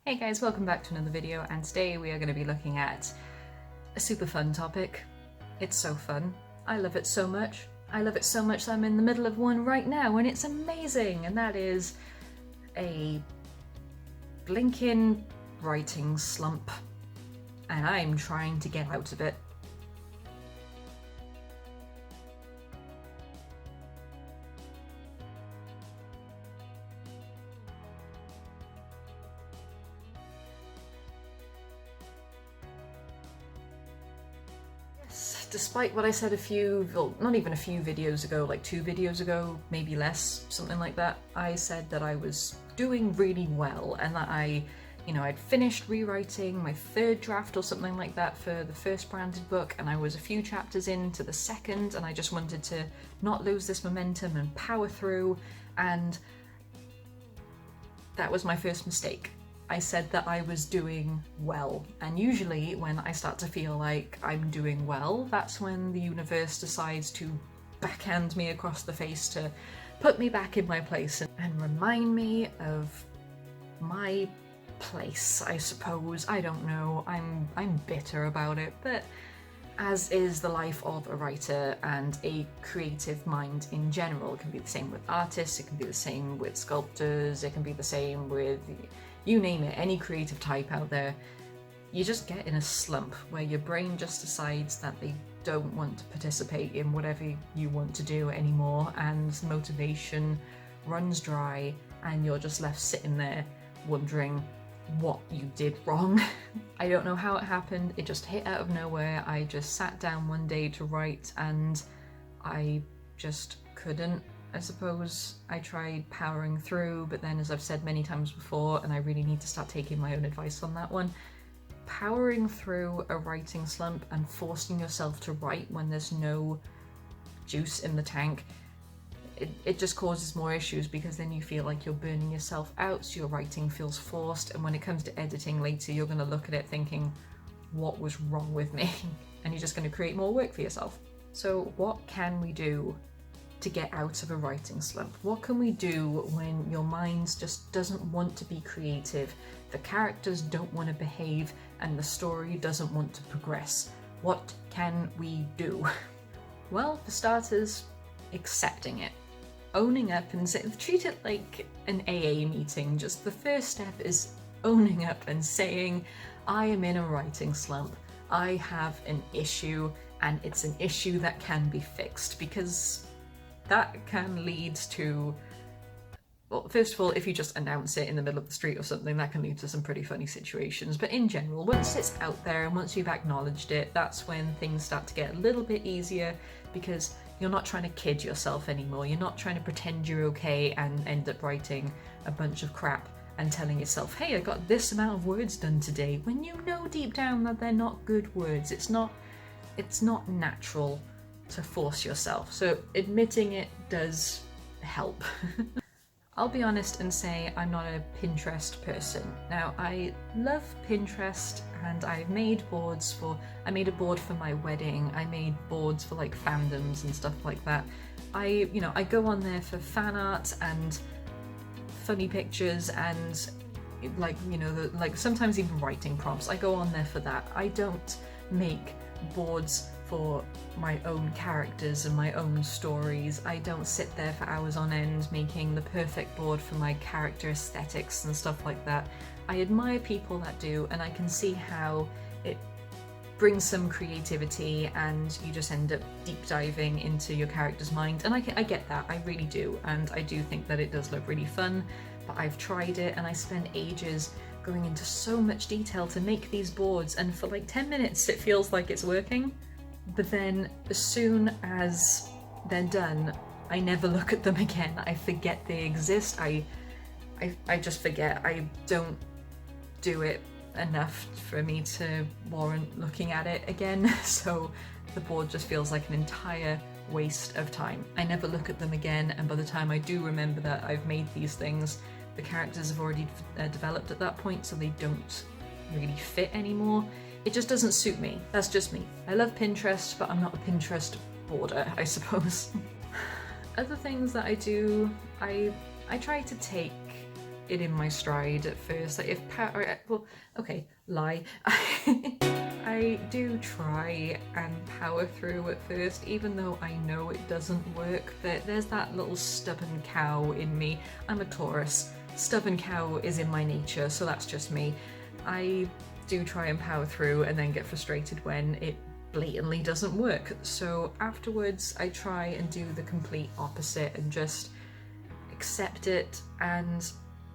Hey guys, welcome back to another video, and today we are going to be looking at a super fun topic. It's so fun. I love it so much. I love it so much that I'm in the middle of one right now and it's amazing, and that is a blinking writing slump, and I'm trying to get out of it. Despite what I said not even a few videos ago, like 2 videos ago, maybe less, something like that, I said that I was doing really well and that I'd finished rewriting my 3rd draft or something like that for the first branded book, and I was a few chapters into the 2nd, and I just wanted to not lose this momentum and power through, and that was my first mistake. I said that I was doing well, and usually when I start to feel like I'm doing well, that's when the universe decides to backhand me across the face to put me back in my place and remind me of my place, I suppose. I don't know, I'm bitter about it, but as is the life of a writer and a creative mind in general. It can be the same with artists, it can be the same with sculptors, it can be the same with you name it, any creative type out there. You just get in a slump where your brain just decides that they don't want to participate in whatever you want to do anymore, and motivation runs dry, and you're just left sitting there wondering what you did wrong. I don't know how it happened, it just hit out of nowhere. I just sat down one day to write and I just couldn't. I suppose I tried powering through, but then, as I've said many times before, and I really need to start taking my own advice on that one, powering through a writing slump and forcing yourself to write when there's no juice in the tank, it just causes more issues, because then you feel like you're burning yourself out, so your writing feels forced, and when it comes to editing later, you're going to look at it thinking, what was wrong with me? And you're just going to create more work for yourself. So what can we do to get out of a writing slump? What can we do when your mind just doesn't want to be creative, the characters don't want to behave, and the story doesn't want to progress? What can we do? Well, for starters, accepting it. Owning up and treat it like an AA meeting. Just the first step is owning up and saying, I am in a writing slump. I have an issue, and it's an issue that can be fixed, because that can lead to, well, first of all, if you just announce it in the middle of the street or something, that can lead to some pretty funny situations. But in general, once it's out there and once you've acknowledged it, that's when things start to get a little bit easier, because you're not trying to kid yourself anymore. You're not trying to pretend you're okay and end up writing a bunch of crap and telling yourself, hey, I got this amount of words done today, when you know deep down that they're not good words. It's not natural to force yourself. So admitting it does help. I'll be honest and say I'm not a Pinterest person. Now, I love Pinterest, and I've made boards I made a board for my wedding, I made boards for like fandoms and stuff like that. I go on there for fan art and funny pictures and like sometimes even writing prompts. I go on there for that. I don't make boards for my own characters and my own stories. I don't sit there for hours on end making the perfect board for my character aesthetics and stuff like that. I admire people that do, and I can see how it brings some creativity and you just end up deep diving into your character's mind, and I get that, I really do, and I do think that it does look really fun. But I've tried it and I spend ages going into so much detail to make these boards, and for like 10 minutes it feels like it's working. But then as soon as they're done, I never look at them again. I forget they exist. I just forget. I don't do it enough for me to warrant looking at it again. So the board just feels like an entire waste of time. I never look at them again, and by the time I do remember that I've made these things, the characters have already developed at that point, so they don't really fit anymore. It just doesn't suit me. That's just me. I love Pinterest, but I'm not a Pinterest boarder, I suppose. Other things that I do, I try to take it in my stride at first. Like lie. I do try and power through at first, even though I know it doesn't work. There's that little stubborn cow in me. I'm a Taurus. Stubborn cow is in my nature, so that's just me. I do try and power through and then get frustrated when it blatantly doesn't work. So afterwards I try and do the complete opposite and just accept it and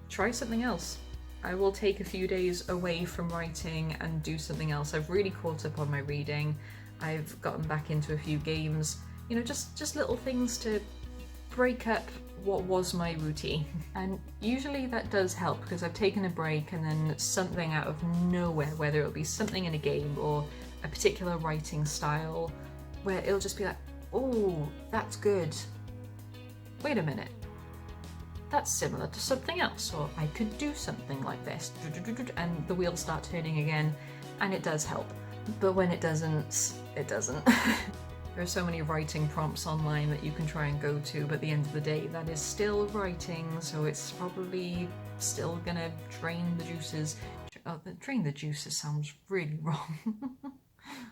try something else. I will take a few days away from writing and do something else. I've really caught up on my reading. I've gotten back into a few games, you know, just little things to break up what was my routine. And usually that does help because I've taken a break and then something out of nowhere, whether it'll be something in a game or a particular writing style, where it'll just be like, oh, that's good. Wait a minute. That's similar to something else, or I could do something like this, and the wheels start turning again, and it does help. But when it doesn't, it doesn't. There are so many writing prompts online that you can try and go to, but at the end of the day, that is still writing, so it's probably still gonna drain the juices. Oh, drain the juices sounds really wrong.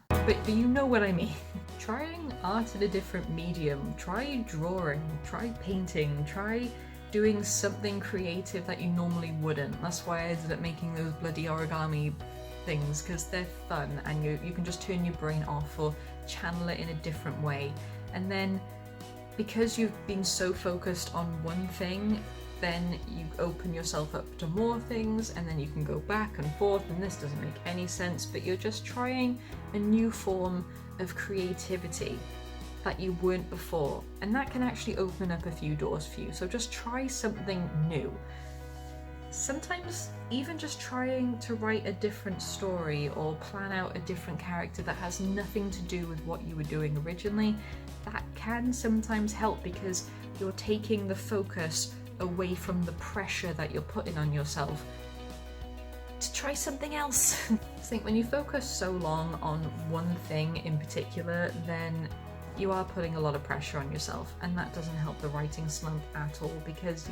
But you know what I mean. Trying art in a different medium, try drawing, try painting, try doing something creative that you normally wouldn't. That's why I ended up making those bloody origami things, because they're fun and you can just turn your brain off or channel it in a different way. And then because you've been so focused on one thing, then you open yourself up to more things, and then you can go back and forth, and this doesn't make any sense, but you're just trying a new form of creativity that you weren't before, and that can actually open up a few doors for you. So just try something new. Sometimes even just trying to write a different story or plan out a different character that has nothing to do with what you were doing originally, that can sometimes help, because you're taking the focus away from the pressure that you're putting on yourself to try something else. I think when you focus so long on one thing in particular, then you are putting a lot of pressure on yourself, and that doesn't help the writing slump at all, because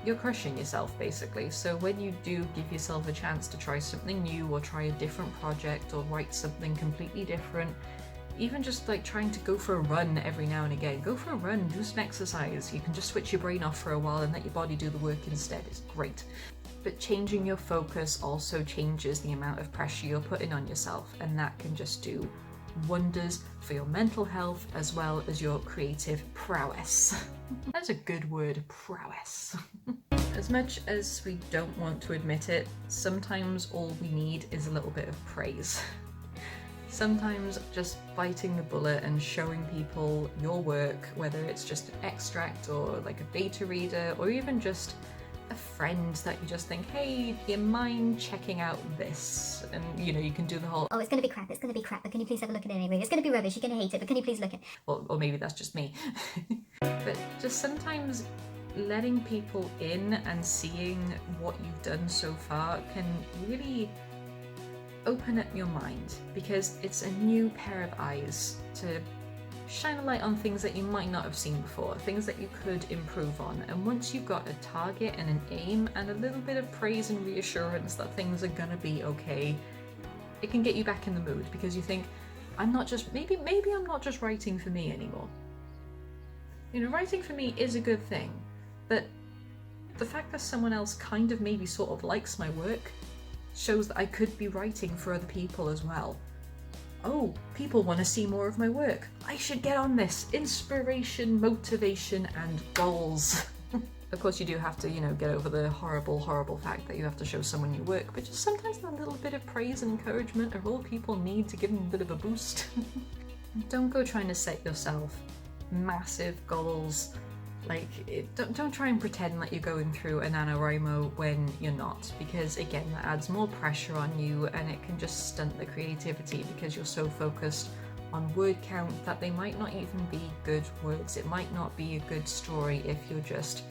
you're crushing yourself basically. So when you do give yourself a chance to try something new or try a different project or write something completely different, even just like trying to go for a run every now and again, go for a run, do some exercise. You can just switch your brain off for a while and let your body do the work instead. It's great. But changing your focus also changes the amount of pressure you're putting on yourself, and that can just do wonders for your mental health as well as your creative prowess. That's a good word, prowess. As much as we don't want to admit it, sometimes all we need is a little bit of praise. Sometimes just biting the bullet and showing people your work, whether it's just an extract or like a beta reader, or even just a friend that you just think, hey, do you mind checking out this? And you know, you can do the whole, oh, it's gonna be crap, but can you please have a look at it anyway? It's gonna be rubbish, you're gonna hate it, but can you please look at it? or maybe that's just me. But just sometimes letting people in and seeing what you've done so far can really open up your mind, because it's a new pair of eyes to shine a light on things that you might not have seen before, things that you could improve on. And once you've got a target and an aim and a little bit of praise and reassurance that things are gonna be okay, it can get you back in the mood, because you think, maybe I'm not just writing for me anymore. You know, writing for me is a good thing, but the fact that someone else kind of maybe sort of likes my work shows that I could be writing for other people as well. Oh, people want to see more of my work. I should get on this. Inspiration, motivation, and goals. Of course, you do have to, you know, get over the horrible, horrible fact that you have to show someone your work, but just sometimes that little bit of praise and encouragement are all people need to give them a bit of a boost. Don't go trying to set yourself massive goals. Like, don't try and pretend like you're going through a NaNoWriMo when you're not, because again, that adds more pressure on you and it can just stunt the creativity, because you're so focused on word count that they might not even be good words. It might not be a good story if you're just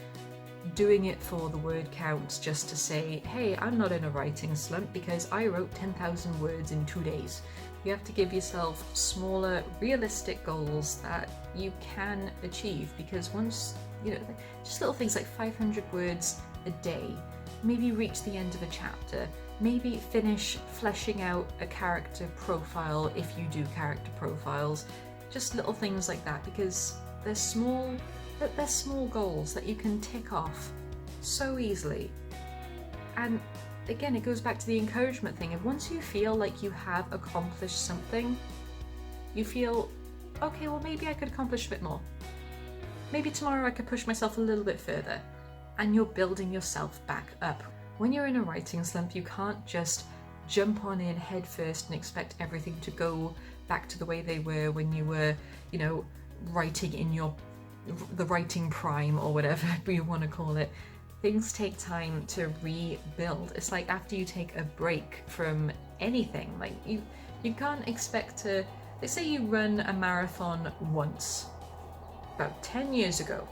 doing it for the word counts, just to say, hey, I'm not in a writing slump because I wrote 10,000 words in 2 days. You have to give yourself smaller, realistic goals that you can achieve, because once you know, just little things like 500 words a day. Maybe reach the end of a chapter. Maybe finish fleshing out a character profile if you do character profiles. Just little things like that, because they're small goals that you can tick off so easily. And again, it goes back to the encouragement thing. If once you feel like you have accomplished something, you feel, okay, well maybe I could accomplish a bit more. Maybe tomorrow I could push myself a little bit further. And you're building yourself back up. When you're in a writing slump, you can't just jump on in head first and expect everything to go back to the way they were when you were, you know, writing in the writing prime or whatever you want to call it. Things take time to rebuild. It's like after you take a break from anything, like you can't expect to, let's say you run a marathon once, about 10 years ago,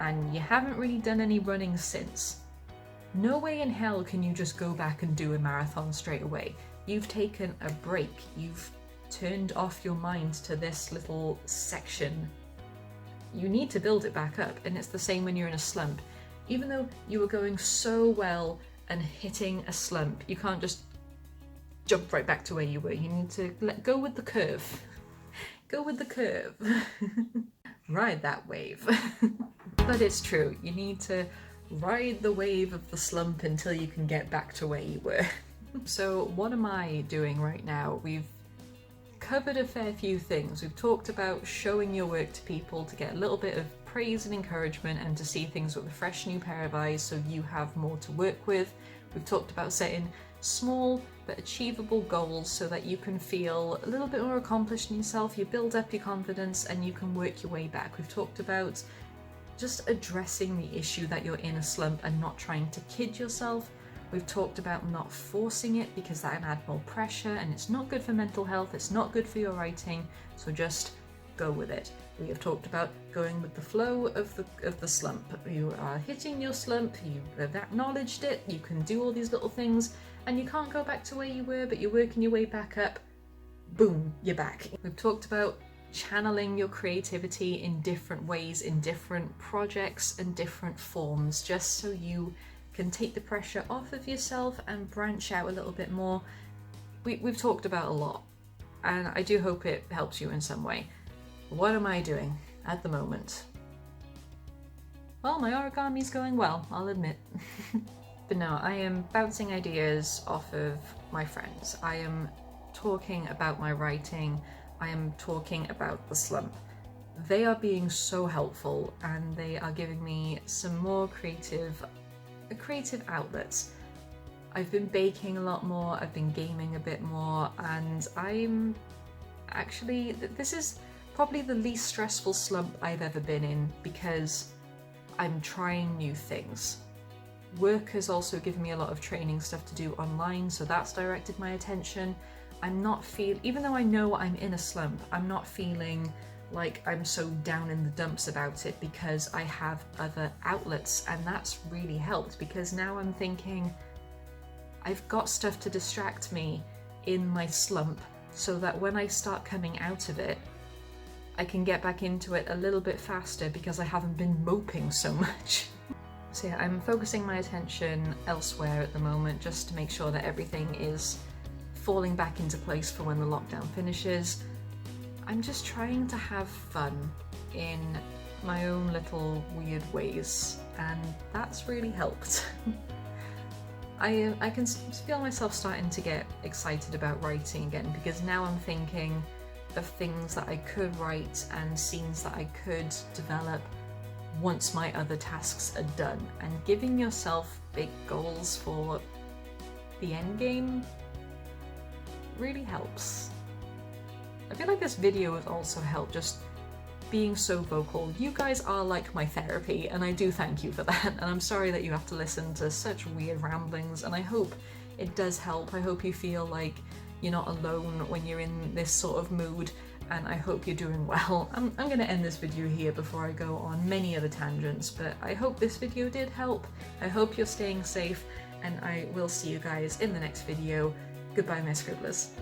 and you haven't really done any running since. No way in hell can you just go back and do a marathon straight away. You've taken a break. You've turned off your mind to this little section. You need to build it back up, and it's the same when you're in a slump. Even though you were going so well and hitting a slump, you can't just jump right back to where you were. You need to go with the curve. Go with the curve. Ride that wave. But it's true, you need to ride the wave of the slump until you can get back to where you were. So what am I doing right now? We've covered a fair few things. We've talked about showing your work to people to get a little bit of praise and encouragement and to see things with a fresh new pair of eyes so you have more to work with. We've talked about setting small but achievable goals so that you can feel a little bit more accomplished in yourself, you build up your confidence and you can work your way back. We've talked about just addressing the issue that you're in a slump and not trying to kid yourself. We've talked about not forcing it because that can add more pressure and it's not good for mental health, it's not good for your writing, so just go with it. We have talked about going with the flow of the slump. You are hitting your slump, you have acknowledged it, you can do all these little things and you can't go back to where you were, but you're working your way back up. Boom, you're back. We've talked about channeling your creativity in different ways, in different projects and different forms, just so you can take the pressure off of yourself and branch out a little bit more. We've talked about a lot, and I do hope it helps you in some way. What am I doing at the moment? Well, my origami's going well, I'll admit. But no, I am bouncing ideas off of my friends. I am talking about my writing. I am talking about the slump. They are being so helpful and they are giving me some more creative outlets. I've been baking a lot more, I've been gaming a bit more, and I'm actually, this is probably the least stressful slump I've ever been in because I'm trying new things. Work has also given me a lot of training stuff to do online, so that's directed my attention. Even though I know I'm in a slump, I'm not feeling like I'm so down in the dumps about it because I have other outlets, and that's really helped because now I'm thinking I've got stuff to distract me in my slump so that when I start coming out of it, I can get back into it a little bit faster because I haven't been moping so much. So yeah, I'm focusing my attention elsewhere at the moment just to make sure that everything is falling back into place for when the lockdown finishes. I'm just trying to have fun in my own little weird ways, and that's really helped. I can feel myself starting to get excited about writing again because now I'm thinking of things that I could write and scenes that I could develop once my other tasks are done, and giving yourself big goals for the end game really helps. I feel like this video has also helped just being so vocal. You guys are like my therapy, and I do thank you for that, and I'm sorry that you have to listen to such weird ramblings, and I hope it does help. I hope you feel like you're not alone when you're in this sort of mood, and I hope you're doing well. I'm going to end this video here before I go on many other tangents, but I hope this video did help. I hope you're staying safe, and I will see you guys in the next video. Goodbye, my scribblers.